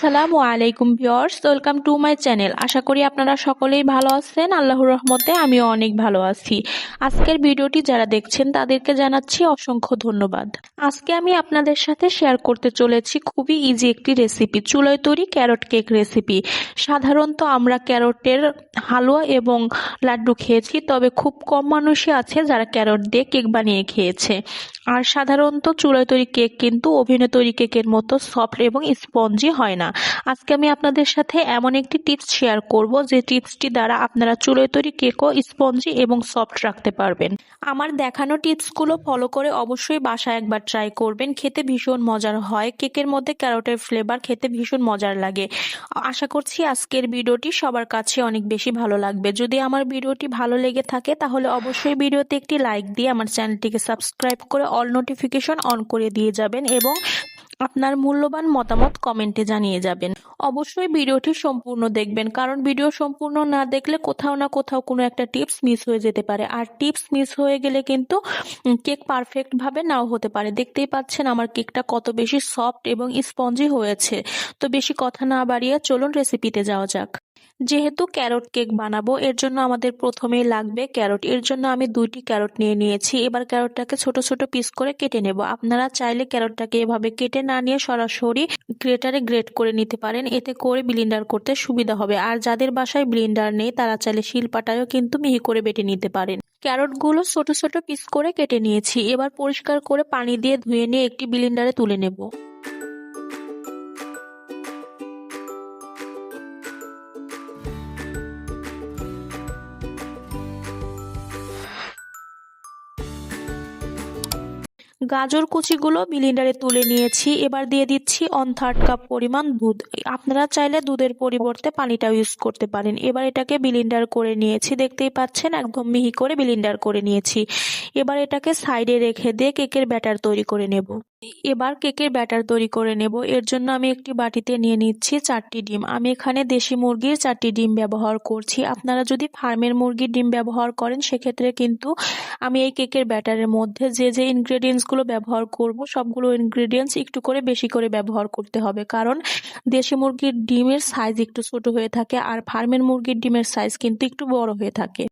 আসসালামু আলাইকুম viewers, welcome to my channel. আশা করি আপনারা সকলেই ভালো আছেন। আল্লাহর রহমতে আমিও অনেক ভালো আছি। আজকের ভিডিওটি যারা দেখছেন তাদেরকে জানাচ্ছি অসংখ্য ধন্যবাদ। আজকে আমি আপনাদের সাথে শেয়ার করতে চলেছি খুবই ইজি একটি রেসিপি, চুলায় তৈরি ক্যারট কেক রেসিপি। সাধারণত আমরা ক্যারটের হালুয়া এবং লাড্ডু খেয়েছি, তবে খুব কম মানুষই আছে যারা ক্যারট দিয়ে কেক বানিয়ে খেয়েছে। আর সাধারণত চুলায় তৈরি কেক কিন্তু ওভেনে তৈরি কেকের মতো সফট এবং স্পঞ্জি হয় না। আজকে আমি আপনাদের সাথে এমন একটি টিপস শেয়ার করব যে টিপসটি দ্বারা আপনারা চুলায় তৈরি কেকও স্পঞ্জি এবং সফট রাখতে পারবেন। আমার দেখানো টিপসগুলো ফলো করে অবশ্যই বাসায় একবার ট্রাই করবেন। খেতে ভীষণ মজার হয়। কেকের মধ্যে ক্যারটের ফ্লেভার খেতে ভীষণ মজার লাগে। আশা করছি আজকের ভিডিওটি সবার কাছে অনেক বেশি ভালো লাগবে। যদি আমার ভিডিওটি ভালো লেগে থাকে তাহলে অবশ্যই ভিডিওতে একটি লাইক দিয়ে আমার চ্যানেলটিকে সাবস্ক্রাইব করে অল নোটিফিকেশন অন করে দিয়ে যাবেন এবং আপনার মূল্যবান মতামত কমেন্টে জানিয়ে যাবেন। অবশ্যই ভিডিওটি সম্পূর্ণ দেখবেন, কারণ ভিডিও সম্পূর্ণ না দেখলে কোথাও না কোথাও কোনো একটা টিপস মিস হয়ে যেতে পারে। আর টিপস মিস হয়ে গেলে কিন্তু কেক পারফেক্ট ভাবে নাও হতে পারে। দেখতেই পাচ্ছেন আমার কেকটা কত বেশি সফট এবং স্পঞ্জি হয়েছে। তো বেশি কথা না বাড়িয়ে চলুন রেসিপিতে যাওয়া যাক। যেহেতু ক্যারট কেক বানাবো, এর জন্য আমাদের প্রথমেই লাগবে ক্যারট। এর জন্য আমি 2টি ক্যারট নিয়ে নিয়েছি। এবার ক্যারটটাকে ছোট ছোট পিস করে কেটে নেব। আপনারা চাইলে ক্যারটটাকে এভাবে কেটে না নিয়ে সরাসরি গ্রেটারে গ্রেট করে নিতে পারেন, এতে করে ব্লেন্ডার করতে সুবিধা হবে। আর যাদের বাসায় ব্লেন্ডার নেই তারা চাইলে শিলপাটায়ও কিন্তু মিহি করে বেটে নিতে পারেন। ক্যারটগুলো ছোট ছোট পিস করে কেটে নিয়েছি। এবার পরিষ্কার করে পানি দিয়ে ধুয়ে নিয়ে একটি ব্লেন্ডারে তুলে নেব। গাজর কুচিগুলো ব্লেন্ডারে তুলে নিয়েছি। এবার দিয়ে দিচ্ছি 1/3 কাপ পরিমাণ দুধ। আপনারা চাইলে দুধের পরিবর্তে পানিটাও ইউজ করতে পারেন। এবার এটাকে ব্লেন্ডার করে নিয়েছি। দেখতেই পাচ্ছেন একদম মিহি করে ব্লেন্ডার করে নিয়েছি। এবার এটাকে সাইডে রেখে দিয়ে কেকের ব্যাটার তৈরি করে নেব। এর জন্য আমি একটি বাটিতে নিয়ে নিচ্ছি 4টি ডিম। আমি এখানে দেশি মুরগির 4টি ডিম ব্যবহার করছি। আপনারা যদি ফার্মের মুরগির ডিম ব্যবহার করেন সেক্ষেত্রে কিন্তু আমি এই কেকের ব্যাটারের মধ্যে যে ইনগ্রেডিয়েন্টসগুলো ব্যবহার করব সবগুলো ইনগ্রেডিয়েন্টস একটু করে বেশি করে ব্যবহার করতে হবে, কারণ দেশি মুরগির ডিমের সাইজ একটু ছোট হয়ে থাকে আর ফার্মের মুরগির ডিমের সাইজ কিন্তু একটু বড় হয়ে থাকে।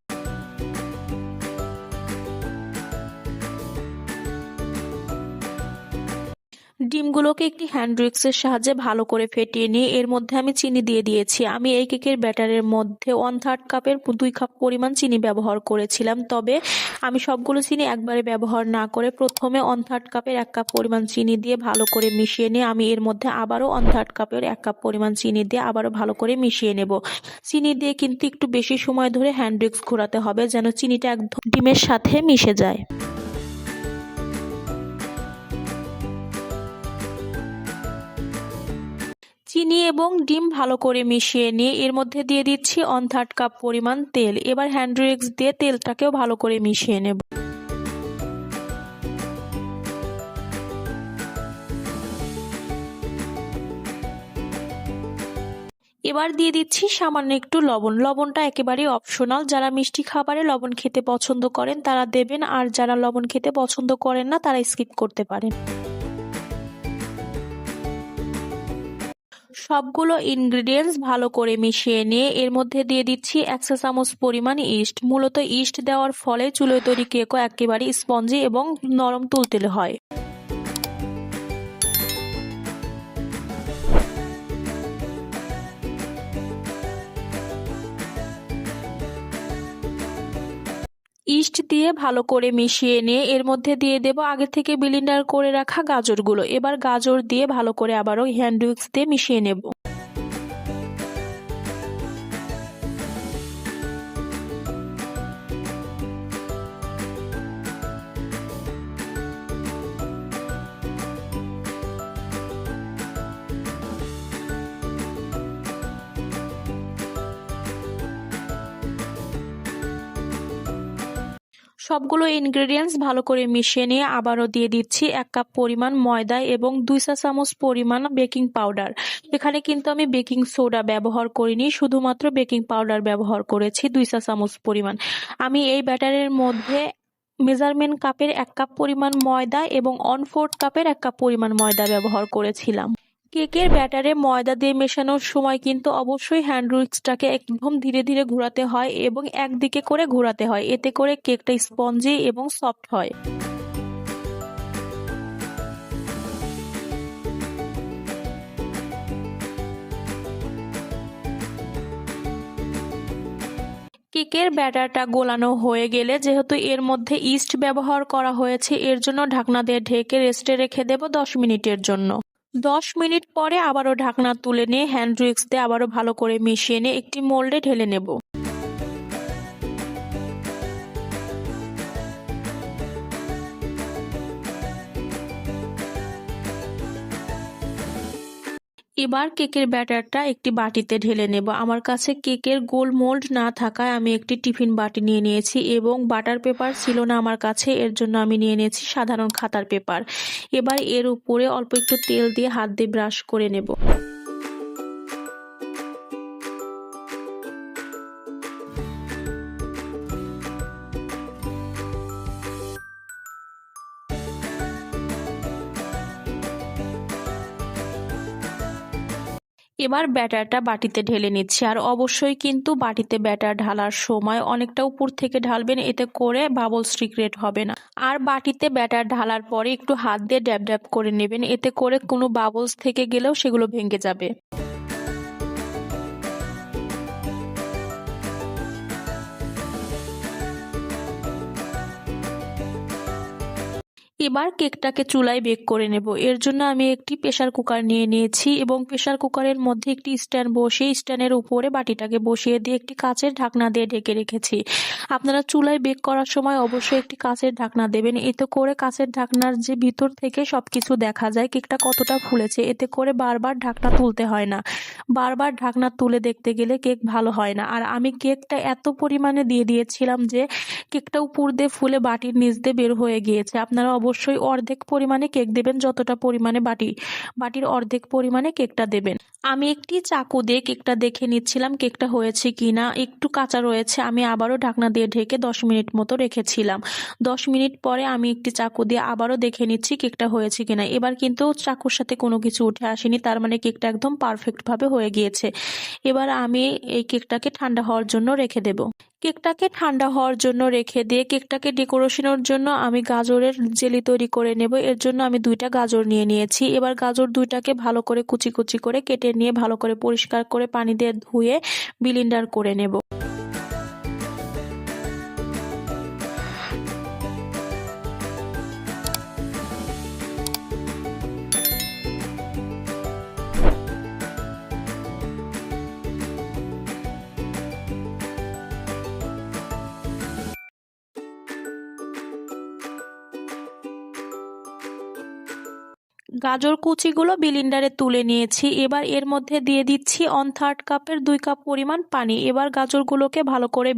ডিমগুলোকে একটি হ্যান্ড উইক্সের সাহায্যে ভালো করে ফেটিয়ে নিয়ে এর মধ্যে আমি চিনি দিয়ে দিয়েছি। আমি এই কেকের ব্যাটারের মধ্যে 1/3 কাপের 2 কাপ পরিমাণ চিনি ব্যবহার করেছিলাম, তবে আমি সবগুলো চিনি একবারে ব্যবহার না করে প্রথমে 1/3 কাপের 1 কাপ পরিমাণ চিনি দিয়ে ভালো করে মিশিয়ে নিয়ে আমি এর মধ্যে আবারও 1/3 কাপের 1 কাপ পরিমাণ চিনি দিয়ে আবারও ভালো করে মিশিয়ে নেব। চিনি দিয়ে কিন্তু একটু বেশি সময় ধরে হ্যান্ড উইক্স ঘোরাতে হবে যেন চিনিটা একদম ডিমের সাথে মিশে যায়। চিনি এবং ডিম ভালো করে মিশিয়ে নিয়ে এর মধ্যে দিয়ে দিচ্ছি 1/3 কাপ পরিমাণ তেল। এবার হ্যান্ড উইক্স দিয়ে তেলটাকেও ভালো করে মিশিয়ে নেব। এবার দিয়ে দিচ্ছি সামান্য একটু লবণ। লবণটা একেবারেই অপশনাল। যারা মিষ্টি খাবারে লবণ খেতে পছন্দ করেন তারা দেবেন, আর যারা লবণ খেতে পছন্দ করেন না তারা স্কিপ করতে পারেন। সবগুলো ইনগ্রেডিয়েন্টস ভালো করে মিশিয়ে নিয়ে এর মধ্যে দিয়ে দিচ্ছি 1 চা চামচ পরিমাণ ইস্ট। মূলত ইস্ট দেওয়ার ফলে চুলোয় তৈরি কেকও একেবারে স্পঞ্জি এবং নরম তুলতুলে হয়। ইস্ট দিয়ে ভালো করে মিশিয়ে নিয়ে এর মধ্যে দিয়ে দেব আগে থেকে ব্লেন্ডার করে রাখা গাজরগুলো। এবার গাজর দিয়ে ভালো করে আবারও হ্যান্ড উইক্স দিয়ে মিশিয়ে নেব। সবগুলো ইনগ্রেডিয়েন্টস ভালো করে মিশিয়ে নিয়ে আবারও দিয়ে দিচ্ছি 1 কাপ পরিমাণ ময়দা এবং 2 চা চামচ পরিমাণ বেকিং পাউডার। এখানে কিন্তু আমি বেকিং সোডা ব্যবহার করিনি, শুধুমাত্র বেকিং পাউডার ব্যবহার করেছি 2 চা চামচ পরিমাণ। আমি এই ব্যাটারের মধ্যে মেজারমেন্ট কাপের 1 কাপ পরিমাণ ময়দা এবং 1/4 কাপের 1 কাপ পরিমাণ ময়দা ব্যবহার করেছিলাম। কেকের ব্যাটারে ময়দা দিয়ে মেশানোর সময় কিন্তু অবশ্যই হ্যান্ড উইক্সটাকে একদম ধীরে ধীরে ঘোরাতে হয় এবং একদিকে করে ঘোরাতে হয়, এতে করে কেকটা স্পঞ্জি এবং সফট হয়। কেকের ব্যাটারটা গোলানো হয়ে গেলে, যেহেতু এর মধ্যে ইস্ট ব্যবহার করা হয়েছে, এর জন্য ঢাকনা দিয়ে ঢেকে রেস্টে রেখে দেব 10 মিনিটের জন্য। 10 মিনিট পরে আবারও ঢাকনা তুলে নিয়ে হ্যান্ড উইক্স দিয়ে আবারও ভালো করে মিশিয়ে নিয়ে একটি মোল্ডে ঢেলে নেব। এবার কেকের ব্যাটারটা একটি বাটিতে ঢেলে নেব। আমার কাছে কেকের গোল মোল্ড না থাকায় আমি একটি টিফিন বাটি নিয়ে নিয়েছি এবং বাটার পেপার ছিল না আমার কাছে, এর জন্য আমি নিয়ে নিয়েছি সাধারণ খাতার পেপার। এবার এর উপরে অল্প একটু তেল দিয়ে হাত দিয়ে ব্রাশ করে নেব। এবার ব্যাটারটা বাটিতে ঢেলে নিচ্ছি, আর অবশ্যই কিন্তু বাটিতে ব্যাটার ঢালার সময় অনেকটা উপর থেকে ঢালবেন, এতে করে বাবলস ক্রিয়েট হবে না। আর বাটিতে ব্যাটার ঢালার পরে একটু হাত দিয়ে ড্যাব ড্যাব করে নেবেন, এতে করে কোনো বাবলস থেকে গেলেও সেগুলো ভেঙে যাবে। এবার কেকটাকে চুলায় বেক করে নেব। এর জন্য আমি একটি প্রেসার কুকার নিয়ে নিয়েছি এবং প্রেসার কুকারের মধ্যে একটি স্ট্যান্ড বসিয়ে স্ট্যান্ডের উপরে বাটিটাকে বসিয়ে দিয়ে একটি কাচের ঢাকনা দিয়ে ঢেকে রেখেছি। আপনারা চুলায় বেক করার সময় অবশ্যই একটি কাচের ঢাকনা দেবেন, এতে করে কাচের ঢাকনার যে ভিতর থেকে সবকিছু দেখা যায় কেকটা কতটা ফুলেছে, এতে করে বারবার ঢাকনা তুলতে হয় না। বারবার ঢাকনা তুলে দেখতে গেলে কেক ভালো হয় না। আর আমি কেকটা এত পরিমাণে দিয়ে দিয়েছিলাম যে কেকটা উপর দিয়ে ফুলে বাটির নিচ দিয়ে বের হয়ে গিয়েছে। আপনারা অবশ্যই অর্ধেক পরিমাণে কেক দেবেন, যতটা পরিমাণে বাটির অর্ধেক পরিমাণে কেকটা দেবেন। আমি একটি চাকু দিয়ে কেকটা দেখে নিচ্ছিলাম কেকটা হয়েছে কিনা, একটু কাঁচা রয়েছে। আমি আবারও ঢাকনা দিয়ে ঢেকে 10 মিনিট মতো রেখেছিলাম। 10 মিনিট পরে আমি একটি চাকু দিয়ে আবারও দেখে নিচ্ছি কেকটা হয়েছে কিনা। এবার কিন্তু চাকুর সাথে কোনো কিছু উঠে আসেনি, তার মানে কেকটা একদম পারফেক্ট ভাবে হয়ে গিয়েছে। এবার আমি এই কেকটাকে ঠান্ডা হওয়ার জন্য রেখে দেব। কেকটাকে ঠান্ডা হওয়ার জন্য রেখে দিয়ে কেকটাকে ডেকোরেশনের জন্য আমি গাজরের জেলি তৈরি করে নেব। এর জন্য আমি 2টা গাজর নিয়ে নিয়েছি। এবার গাজর 2টাকে ভালো করে কুচি কুচি করে কেটে নিয়ে ভালো করে পরিষ্কার করে পানি দিয়ে ধুয়ে ব্লেন্ডার করে নেব। গাজর কুচিগুলো ব্লেন্ডারে তুলে নিয়েছি। এবার এর মধ্যে দিয়ে দিচ্ছি 1/3 কাপের 2 কাপ পরিমাণ পানি। এবার গাজরগুলোকে ভালো করে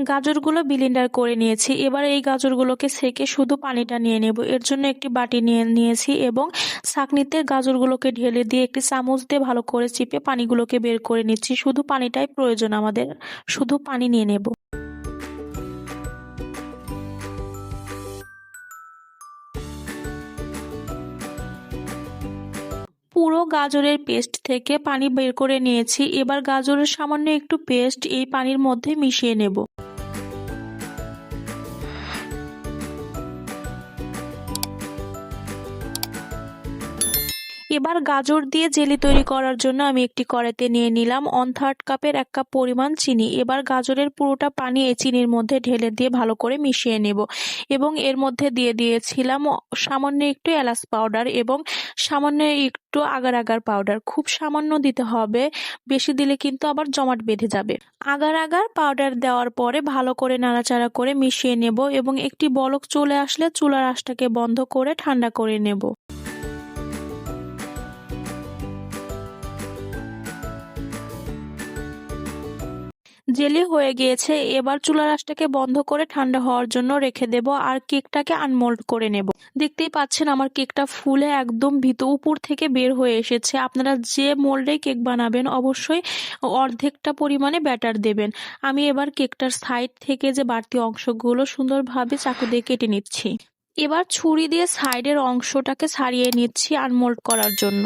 গাজরগুলো ব্লেন্ডার করে নিয়েছি। এবার এই গাজরগুলোকে ছেঁকে শুধু পানিটা নিয়ে নেব। এর জন্য একটি বাটি নিয়ে নিয়েছি এবং ছাঁকনিতে গাজরগুলোকে ঢেলে দিয়ে একটি চামচ দিয়ে ভালো করে চিপে পানিগুলোকে বের করে নিচ্ছি। শুধু পানিটাই প্রয়োজন আমাদের, শুধু পানি নিয়ে নেব। পুরো গাজরের পেস্ট থেকে পানি বের করে নিয়েছি। এবার গাজরের সামান্য একটু পেস্ট এই পানির মধ্যে মিশিয়ে নেব। এবার গাজর দিয়ে জেলি তৈরি করার জন্য আমি একটি কড়াইতে নিয়ে নিলাম 1/3 কাপের 1 কাপ পরিমাণ চিনি। এবার গাজরের পুরোটা পানি এই চিনির মধ্যে ঢেলে দিয়ে ভালো করে মিশিয়ে নেব এবং এর মধ্যে দিয়ে দিয়েছিলাম সামান্য একটু এলাচ পাউডার এবং সামান্য একটু আগার আগার পাউডার। খুব সামান্য দিতে হবে, বেশি দিলে কিন্তু আবার জমাট বেঁধে যাবে। আগার আগার পাউডার দেওয়ার পরে ভালো করে নাড়াচাড়া করে মিশিয়ে নেব এবং একটি বলক চলে আসলে চুলার আঁচটাকে বন্ধ করে ঠান্ডা করে নেব। জেলি হয়ে গিয়েছে। এবার চুলার আঁচটাকে বন্ধ করে ঠান্ডা হওয়ার জন্য রেখে দেব আর কেকটাকে আনমোল্ড করে নেব। দেখতেই পাচ্ছেন আমার কেকটা ফুলে একদম উপর থেকে বের হয়ে এসেছে। আপনারা যে মোল্ডে কেক বানাবেন অবশ্যই অর্ধেকটা পরিমাণে ব্যাটার দেবেন। আমি এবার কেকটার সাইড থেকে যে বাড়তি অংশগুলো সুন্দরভাবে চাকু দিয়ে কেটে নিচ্ছি। এবার ছুরি দিয়ে সাইডের অংশটাকে ছাড়িয়ে নিচ্ছি আনমোল্ড করার জন্য।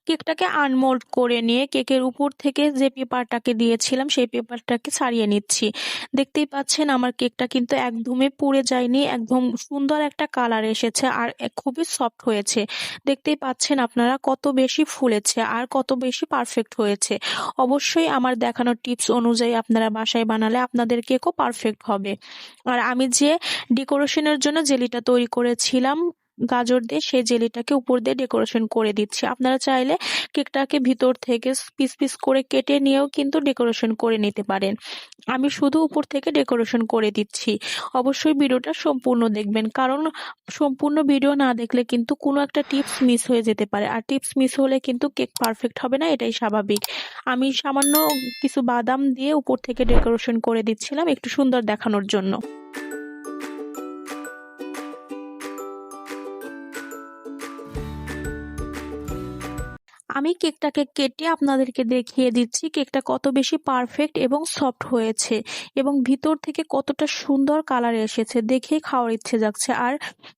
কেকটাকে আনমোল্ড করে নিয়ে কেকের উপর থেকে যে পেপারটাকে দিয়েছিলাম সেই পেপারটাকে ছাড়িয়ে নিচ্ছি। দেখতেই পাচ্ছেন আমার কেকটা কিন্তু একদমই পুড়ে যায়নি, একদম সুন্দর একটা কালার এসেছে আর খুবই সফট হয়েছে। দেখতেই পাচ্ছেন আপনারা কত বেশি ফুলেছে আর কত বেশি পারফেক্ট হয়েছে। অবশ্যই আমার দেখানো টিপস অনুযায়ী আপনারা বাসায় বানালে আপনাদের কেকও পারফেক্ট হবে। আর আমি যে ডেকোরেশনের জন্য জেলিটা তৈরি করেছিলাম গাজর দিয়ে, সেই জেলিটাকে উপর দিয়ে ডেকোরেশন করে দিচ্ছি। আপনারা চাইলে কেকটাকে ভিতর থেকে পিস পিস করে কেটে নিয়েও কিন্তু ডেকোরেশন করে নিতে পারেন। আমি শুধু উপর থেকে ডেকোরেশন করে দিচ্ছি। অবশ্যই ভিডিওটা সম্পূর্ণ দেখবেন, কারণ সম্পূর্ণ ভিডিও না দেখলে কিন্তু কোনো একটা টিপস মিস হয়ে যেতে পারে, আর টিপস মিস হলে কিন্তু কেক পারফেক্ট হবে না, এটাই স্বাভাবিক। আমি সামান্য কিছু বাদাম দিয়ে উপর থেকে ডেকোরেশন করে দিচ্ছিলাম একটু সুন্দর দেখানোর জন্য। আমি কেকটাকে কেটে আপনাদেরকে দেখিয়ে দিচ্ছি কেকটা কত বেশি পারফেক্ট এবং সফট হয়েছে এবং ভিতর থেকে কতটা সুন্দর কালার এসেছে, দেখেই খাওয়ার ইচ্ছে যাচ্ছে। আর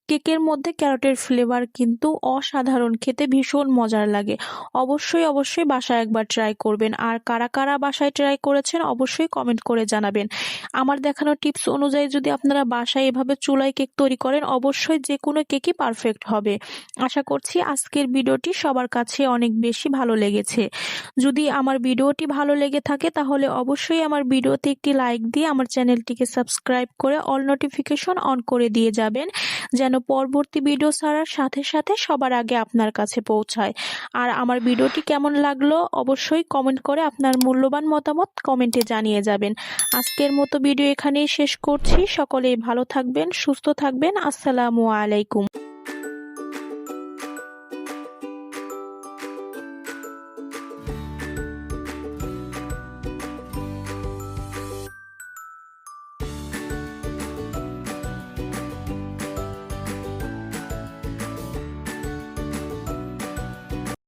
কেকের মধ্যে ক্যারটের ফ্লেভার কিন্তু অসাধারণ, খেতে ভীষণ মজার লাগে। অবশ্যই অবশ্যই বাসায় একবার ট্রাই করবেন। আর কারা কারা বাসায় ট্রাই করেছেন অবশ্যই কমেন্ট করে জানাবেন। আমার দেখানো টিপস অনুযায়ী যদি আপনারা বাসায় এভাবে চুলায় কেক তৈরি করেন অবশ্যই যে কোনো কেকই পারফেক্ট হবে। আশা করছি আজকের ভিডিওটি সবার কাছে অনেক বেশি ভালো লেগেছে। যদি আমার ভিডিওটি ভালো লেগে থাকে তাহলে অবশ্যই আমার ভিডিওতে একটি লাইক দিয়ে আমার চ্যানেলটিকে সাবস্ক্রাইব করে অল নোটিফিকেশন অন করে দিয়ে যাবেন, যেন পরবর্তী ভিডিও ছাড়ার সাথে সাথে সবার আগে আপনার কাছে পৌঁছায়। আর আমার ভিডিওটি কেমন লাগলো অবশ্যই কমেন্ট করে আপনার মূল্যবান মতামত কমেন্টে জানিয়ে যাবেন। আজকের মতো ভিডিও এখানেই শেষ করছি। সকলেই ভালো থাকবেন, সুস্থ থাকবেন। আসসালামু আলাইকুম।